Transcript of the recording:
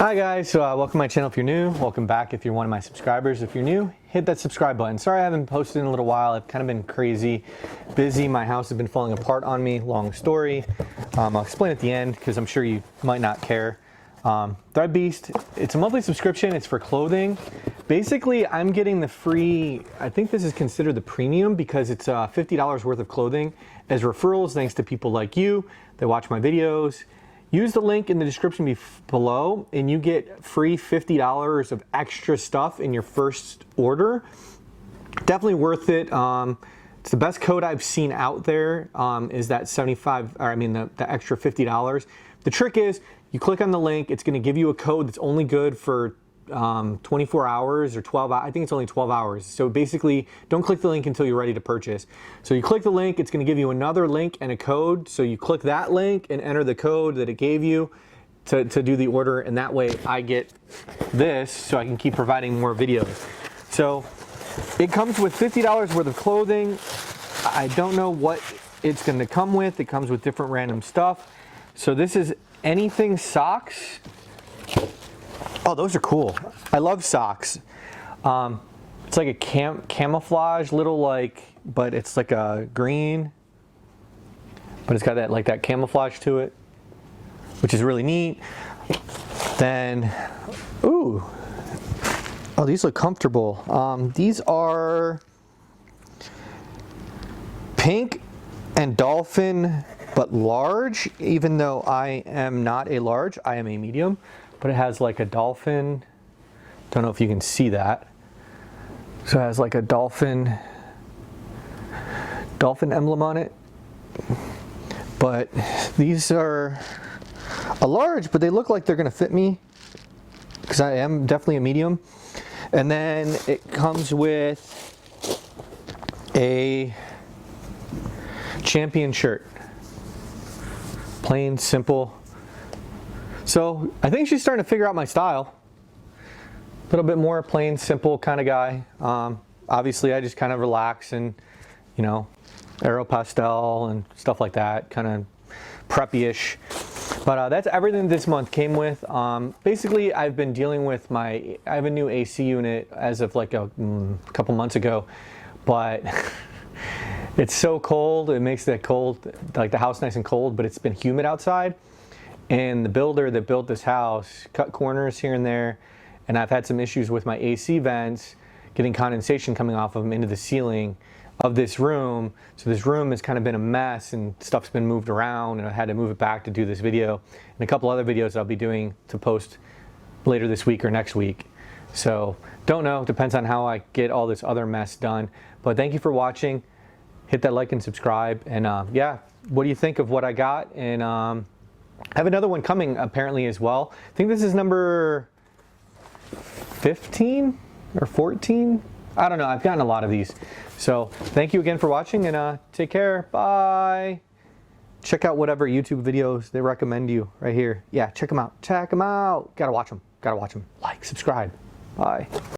Hi guys, welcome to my channel if you're new. Welcome back if you're one of my subscribers. If you're new, hit that subscribe button. Sorry I haven't posted in a little while. I've kind of been crazy, busy. My house has been falling apart on me. Long story. I'll explain at the end because I'm sure you might not care. Threadbeast, it's a monthly subscription. It's for clothing. Basically, I'm getting the free, I think this is considered the premium because it's $50 worth of clothing as referrals thanks to people like you that watch my videos. Use the link in the description below and you get free $50 of extra stuff in your first order. Definitely worth it. It's the best code I've seen out there is that the extra $50. The trick is you click on the link, it's going to give you a code that's only good for 24 hours or 12 hours. I think it's only 12 hours. So basically, don't click the link until you're ready to purchase. So you click the link, it's going to give you another link and a code. So you click that link and enter the code that it gave you to do the order. And that way I get this so I can keep providing more videos. So it comes with $50 worth of clothing. I don't know what it's going to come with. It comes with different random stuff. So this is anything socks. Oh, those are cool. I love socks. It's like a camouflage little but it's like a green, but it's got that camouflage to it, which is really neat. Then, ooh, oh, these look comfortable. These are pink and dolphin, but large, even though I am not a large, I am a medium. But it has like a dolphin, don't know if you can see that. So it has like a dolphin emblem on it. But these are a large, but they look like they're gonna fit me because I am definitely a medium. And then it comes with a champion shirt. Plain, simple. So I think she's starting to figure out my style. A little bit more plain, simple kind of guy. Obviously, I just kind of relax and, you know, aero pastel and stuff like that, kind of preppy-ish. But that's everything this month came with. Basically, I've been dealing with I have a new AC unit as of like a couple months ago, but it's so cold. It makes the house nice and cold, but it's been humid outside. And the builder that built this house cut corners here and there, and I've had some issues with my AC vents getting condensation coming off of them into the ceiling of this room. So this room has kind of been a mess and stuff's been moved around, and I had to move it back to do this video and a couple other videos I'll be doing to post later this week or next week. So don't know, depends on how I get all this other mess done. But thank you for watching. Hit that like and subscribe, and yeah, what do you think of what I got? And I have another one coming apparently as well. I think this is number 15 or 14. I don't know. I've gotten a lot of these. So thank you again for watching, and take care. Bye. Check out whatever YouTube videos they recommend you right here. Yeah, check them out. Check them out. Gotta watch them. Gotta watch them. Like, subscribe. Bye.